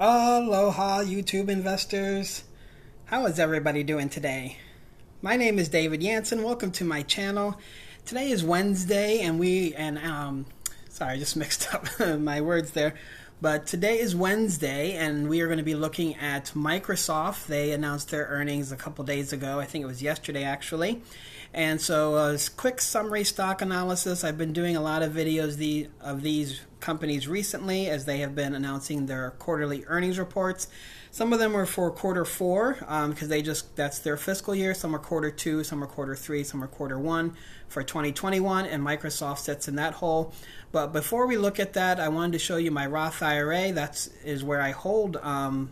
Aloha, YouTube investors. How is everybody doing today? My name is David Yansen. Welcome to my channel. Today is Wednesday, and sorry, I just mixed up my words there. But today is Wednesday, and we are going to be looking at Microsoft. They announced their earnings a couple days ago. I think it was yesterday, actually. And so, quick summary stock analysis. I've been doing a lot of videos of these companies recently as they have been announcing their quarterly earnings reports. Some of them are for quarter four because that's their fiscal year. Some are quarter two, some are quarter three, some are quarter one for 2021, and Microsoft sits in that hole. But before we look at that, I wanted to show you my Roth IRA. That is where I hold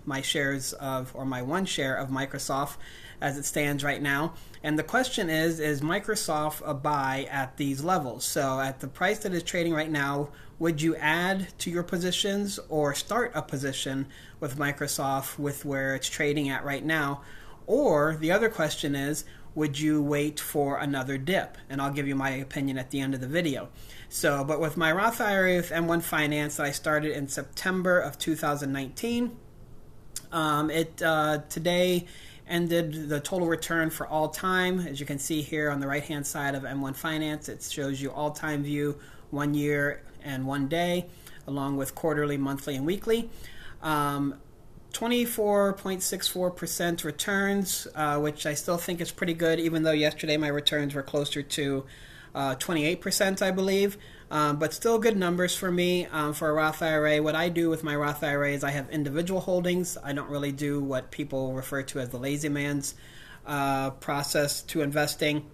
my shares of, or my one share of Microsoft as it stands right now. And the question is Microsoft a buy at these levels? So at the price that is trading right now, would you add to your positions or start a position with Microsoft with where it's trading at right now? Or the other question is, would you wait for another dip? And I'll give you my opinion at the end of the video. So, but with my Roth IRA with M1 Finance that I started in September of 2019, today ended the total return for all time. As you can see here on the right hand side of M1 Finance, it shows you all time view, 1 year and 1 day, along with quarterly, monthly, and weekly. 24.64% returns, which I still think is pretty good, even though yesterday my returns were closer to 28%, I believe. But still good numbers for me for a Roth IRA. What I do with my Roth IRA is I have individual holdings. I don't really do what people refer to as the lazy man's process to investing.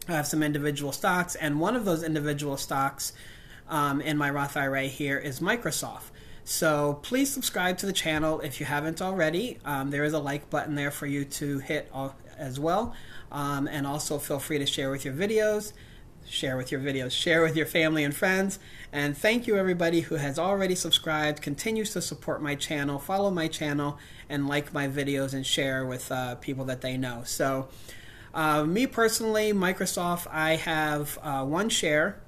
I have some individual stocks, and one of those individual stocks in my Roth IRA here is Microsoft. So please subscribe to the channel if you haven't already. There is a like button there for you to hit as well. And also feel free to share with your videos. Share with your family and friends. And thank you everybody who has already subscribed, continues to support my channel, follow my channel, and like my videos and share with people that they know. So me personally, Microsoft, I have one share.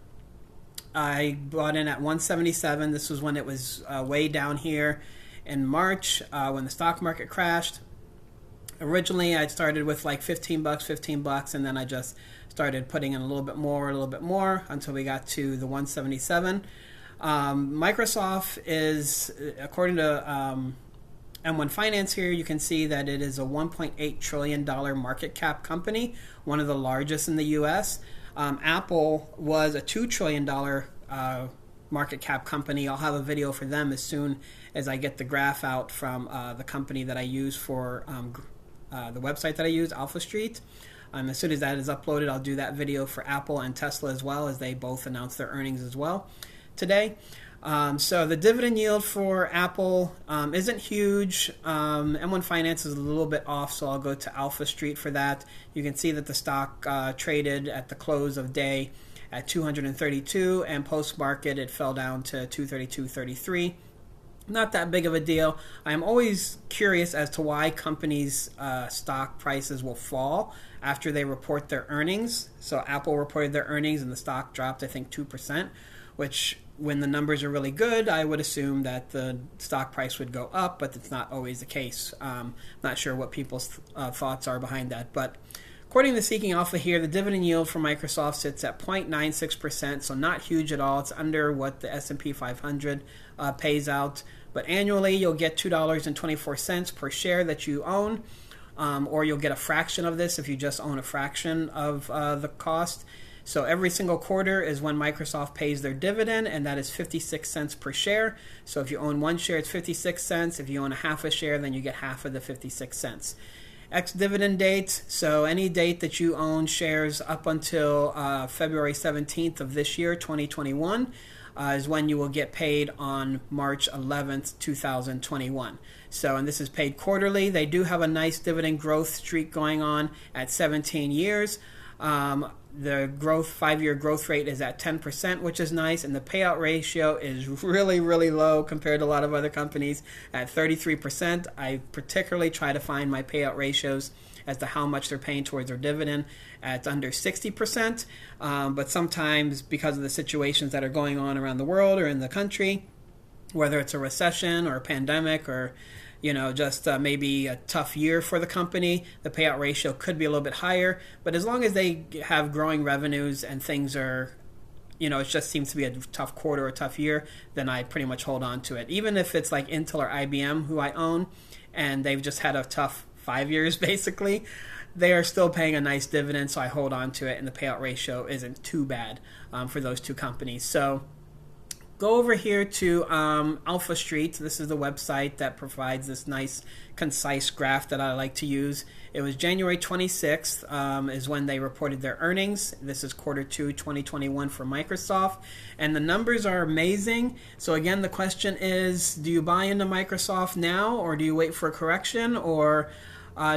I bought in at 177. This was when it was way down here in March when the stock market crashed. Originally, I started with like $15, $15, and then I just started putting in a little bit more until we got to the 177. Microsoft is, according to M1 Finance here, you can see that it is a $1.8 trillion market cap company, one of the largest in the U.S. Apple was a $2 trillion market cap company. I'll have a video for them as soon as I get the graph out from the company that I use for the website that I use, Alpha Street. As soon as that is uploaded, I'll do that video for Apple and Tesla as well, as they both announce their earnings as well today. So the dividend yield for Apple isn't huge. M1 Finance is a little bit off, so I'll go to Alpha Street for that. You can see that the stock traded at the close of day at 232, and post-market it fell down to 232.33. Not that big of a deal. I'm always curious as to why companies' stock prices will fall after they report their earnings. So Apple reported their earnings and the stock dropped, I think, 2%, which when the numbers are really good, I would assume that the stock price would go up, but it's not always the case. Not sure what people's thoughts are behind that. But according to Seeking Alpha here, the dividend yield for Microsoft sits at 0.96%, so not huge at all. It's under what the S&P 500 pays out. But annually, you'll get $2.24 per share that you own, or you'll get a fraction of this if you just own a fraction of the cost. So every single quarter is when Microsoft pays their dividend, and that is 56 cents per share. So if you own one share, it's 56 cents. If you own a half a share, then you get half of the 56 cents. Ex-dividend date, so any date that you own shares up until February 17th of this year, 2021, is when you will get paid on March 11th, 2021. So, and this is paid quarterly. They do have a nice dividend growth streak going on at 17 years. The growth, 5-year growth rate is at 10%, which is nice, and the payout ratio is really, really low compared to a lot of other companies at 33%. I particularly try to find my payout ratios as to how much they're paying towards their dividend at under 60%, but sometimes because of the situations that are going on around the world or in the country, whether it's a recession or a pandemic or just maybe a tough year for the company, the payout ratio could be a little bit higher. But as long as they have growing revenues and things are, it just seems to be a tough quarter or a tough year, then I pretty much hold on to it. Even if it's like Intel or IBM, who I own, and they've just had a tough 5 years basically, they are still paying a nice dividend, so I hold on to it, and the payout ratio isn't too bad for those two companies. So go over here to Alpha Street. This is the website that provides this nice, concise graph that I like to use. It was January 26th is when they reported their earnings. This is quarter 2, 2021 for Microsoft. And the numbers are amazing. So again, the question is, do you buy into Microsoft now, or do you wait for a correction, or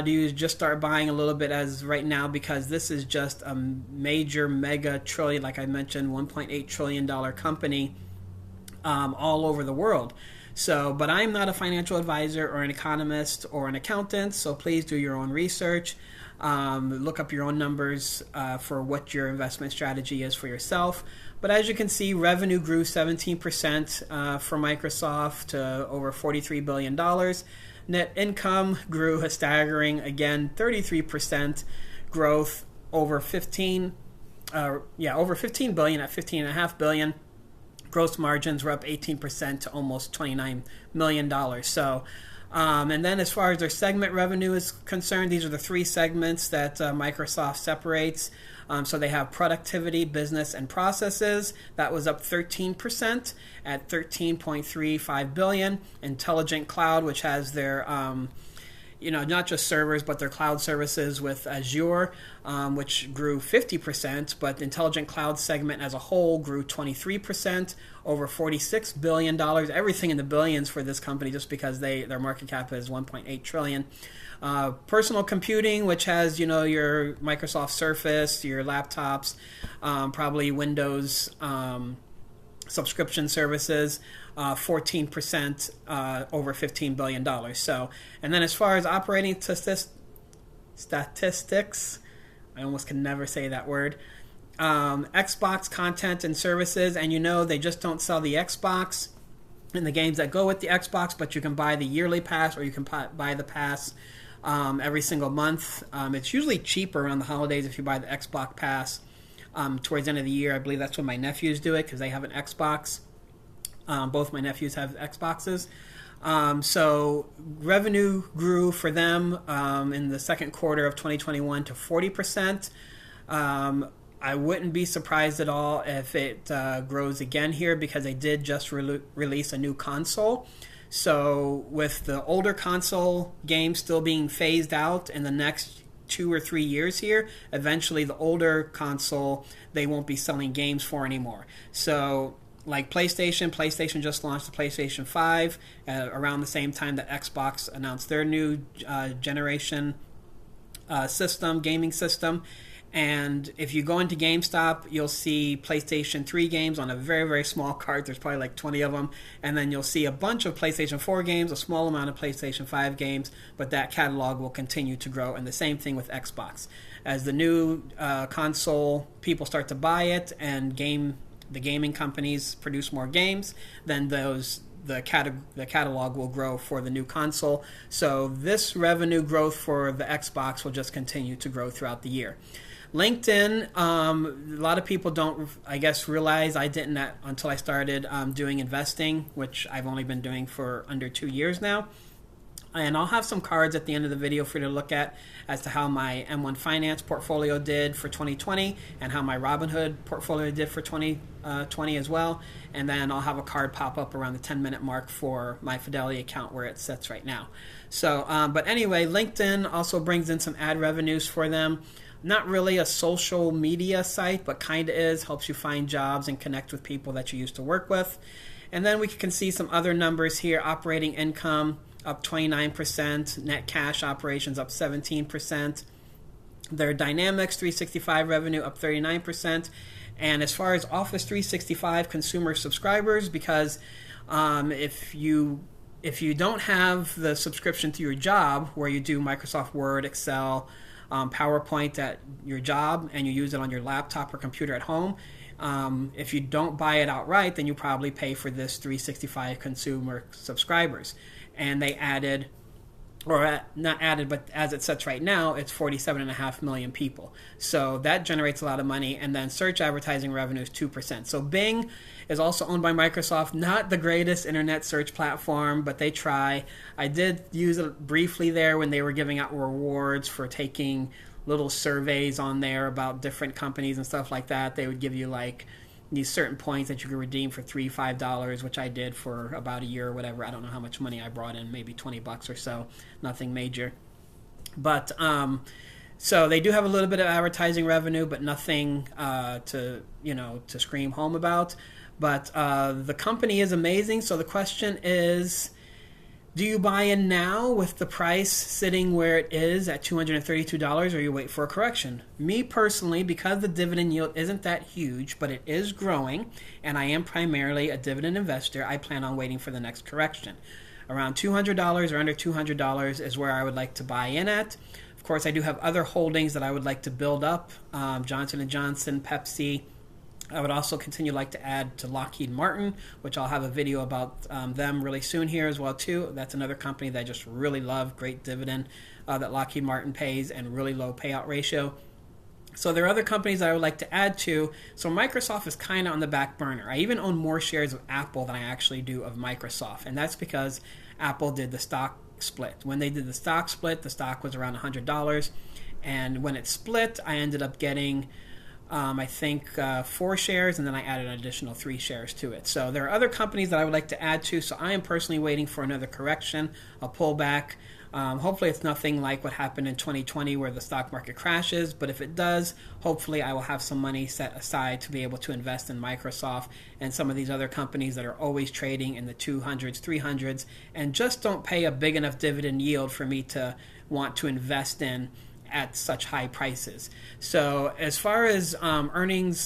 do you just start buying a little bit as right now, because this is just a major, mega trillion, like I mentioned, $1.8 trillion company all over the world. So, but I'm not a financial advisor or an economist or an accountant, so please do your own research. Look up your own numbers for what your investment strategy is for yourself. But as you can see, revenue grew 17% for Microsoft to over $43 billion. Net income grew a staggering, again, 33% growth, over 15 billion at $15.5 billion. Gross margins were up 18% to almost $29 million. So, and then as far as their segment revenue is concerned, these are the three segments that Microsoft separates. So they have productivity, business, and processes. That was up 13% at $13.35 billion. Intelligent cloud, which has their not just servers, but their cloud services with Azure, which grew 50%, but the intelligent cloud segment as a whole grew 23%, over $46 billion, everything in the billions for this company, just because their market cap is $1.8 trillion. Personal computing, which has, your Microsoft Surface, your laptops, probably Windows subscription services, 14%, over $15 billion. So, and then as far as operating statistics, I almost can never say that word. Xbox content and services, and they just don't sell the Xbox and the games that go with the Xbox, but you can buy the yearly pass, or you can buy the pass every single month. It's usually cheaper around the holidays if you buy the Xbox pass. Towards the end of the year, I believe that's when my nephews do it, because they have an Xbox. Both my nephews have Xboxes. So revenue grew for them in the second quarter of 2021 to 40%. I wouldn't be surprised at all if it grows again here, because they did just release a new console. So with the older console games still being phased out in the next 2 or 3 years here, eventually the older console they won't be selling games for anymore. So like PlayStation just launched the PlayStation 5 around the same time that Xbox announced their new generation gaming system. And if you go into GameStop, you'll see PlayStation 3 games on a very, very small cart. There's probably like 20 of them. And then you'll see a bunch of PlayStation 4 games, a small amount of PlayStation 5 games, but that catalog will continue to grow. And the same thing with Xbox. As the new console, people start to buy it, and the gaming companies produce more games, then the catalog will grow for the new console. So this revenue growth for the Xbox will just continue to grow throughout the year. LinkedIn, a lot of people don't, I guess, realize, I didn't until I started doing investing, which I've only been doing for under 2 years now. And I'll have some cards at the end of the video for you to look at as to how my M1 Finance portfolio did for 2020 and how my Robinhood portfolio did for 2020 as well. And then I'll have a card pop up around the 10-minute mark for my Fidelity account where it sits right now. So, but anyway, LinkedIn also brings in some ad revenues for them. Not really a social media site, but kind of is. Helps you find jobs and connect with people that you used to work with. And then we can see some other numbers here. Operating income up 29%. Net cash operations up 17%. Their Dynamics 365 revenue up 39%. And as far as Office 365 consumer subscribers, because if you don't have the subscription to your job where you do Microsoft Word, Excel, PowerPoint at your job, and you use it on your laptop or computer at home, If you don't buy it outright, then you probably pay for this 365 consumer subscribers. And they added, or not added, but as it sits right now, it's 47.5 million people. So that generates a lot of money. And then search advertising revenue is 2%. So Bing is also owned by Microsoft. Not the greatest internet search platform, but they try. I did use it briefly there when they were giving out rewards for taking little surveys on there about different companies and stuff like that. They would give you like these certain points that you could redeem for $5, which I did for about a year or whatever. I don't know how much money I brought in, maybe $20 or so. Nothing major. But so they do have a little bit of advertising revenue, but nothing to scream home about. But the company is amazing. So the question is, do you buy in now with the price sitting where it is at $232, or you wait for a correction? Me personally, because the dividend yield isn't that huge, but it is growing, and I am primarily a dividend investor, I plan on waiting for the next correction. Around $200 or under $200 is where I would like to buy in at. Of course, I do have other holdings that I would like to build up, Johnson & Johnson, Pepsi. I would also continue like to add to Lockheed Martin, which I'll have a video about them really soon here as well too. That's another company that I just really love. Great dividend that Lockheed Martin pays and really low payout ratio. So there are other companies that I would like to add to. So Microsoft is kind of on the back burner. I even own more shares of Apple than I actually do of Microsoft. And that's because Apple did the stock split. When they did the stock split, the stock was around $100. And when it split, I ended up getting I think 4 shares, and then I added an additional 3 shares to it. So there are other companies that I would like to add to, so I am personally waiting for another correction, a pullback. Hopefully it's nothing like what happened in 2020 where the stock market crashes, but if it does, hopefully I will have some money set aside to be able to invest in Microsoft and some of these other companies that are always trading in the 200s, 300s, and just don't pay a big enough dividend yield for me to want to invest in at such high prices. So as far as their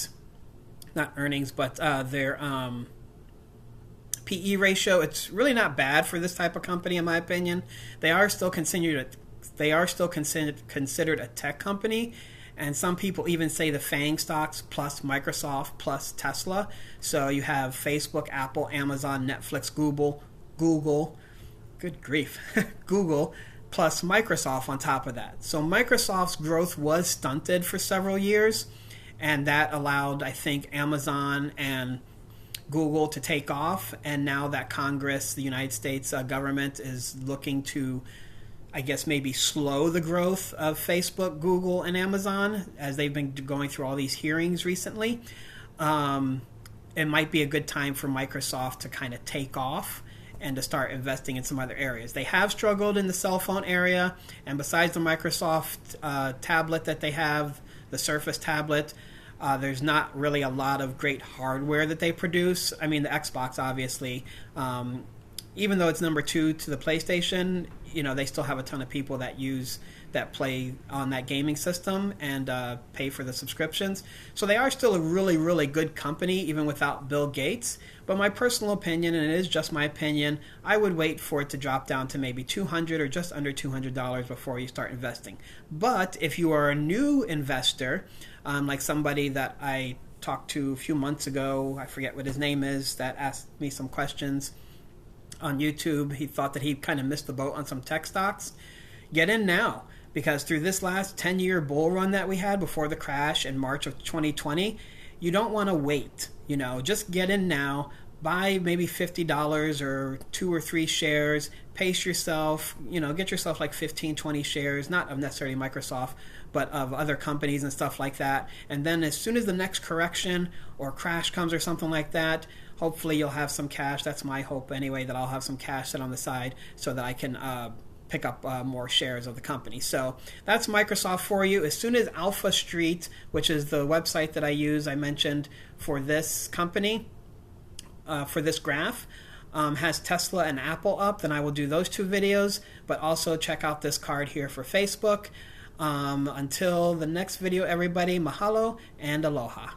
PE ratio, it's really not bad for this type of company in my opinion. They are still considered a tech company, and some people even say the FANG stocks plus Microsoft plus Tesla. So you have Facebook, Apple, Amazon, Netflix, Google, good grief, Google, plus Microsoft on top of that. So Microsoft's growth was stunted for several years, and that allowed, I think, Amazon and Google to take off. And now that Congress, the United States government, is looking to, I guess, maybe slow the growth of Facebook, Google, and Amazon as they've been going through all these hearings recently, it might be a good time for Microsoft to kind of take off and to start investing in some other areas. They have struggled in the cell phone area, and besides the Microsoft tablet that they have, the Surface tablet, there's not really a lot of great hardware that they produce. I mean, the Xbox, obviously, even though it's number 2 to the PlayStation, they still have a ton of people that play on that gaming system and pay for the subscriptions. So they are still a really, really good company, even without Bill Gates. But my personal opinion, and it is just my opinion, I would wait for it to drop down to maybe $200 or just under $200 before you start investing. But if you are a new investor, like somebody that I talked to a few months ago, I forget what his name is, that asked me some questions on YouTube. He thought that he kind of missed the boat on some tech stocks. Get in now, because through this last 10-year bull run that we had before the crash in March of 2020, you don't want to wait. Just get in now, buy maybe $50 or 2 or 3 shares, pace yourself, get yourself like 15, 20 shares, not of necessarily Microsoft, but of other companies and stuff like that. And then as soon as the next correction or crash comes or something like that, hopefully you'll have some cash. That's my hope anyway, that I'll have some cash set on the side so that I can pick up more shares of the company. So that's Microsoft for you. As soon as Alpha Street, which is the website that I mentioned for this company, for this graph, has Tesla and Apple up, then I will do those 2 videos, but also check out this card here for Facebook. Until the next video, everybody, mahalo and aloha.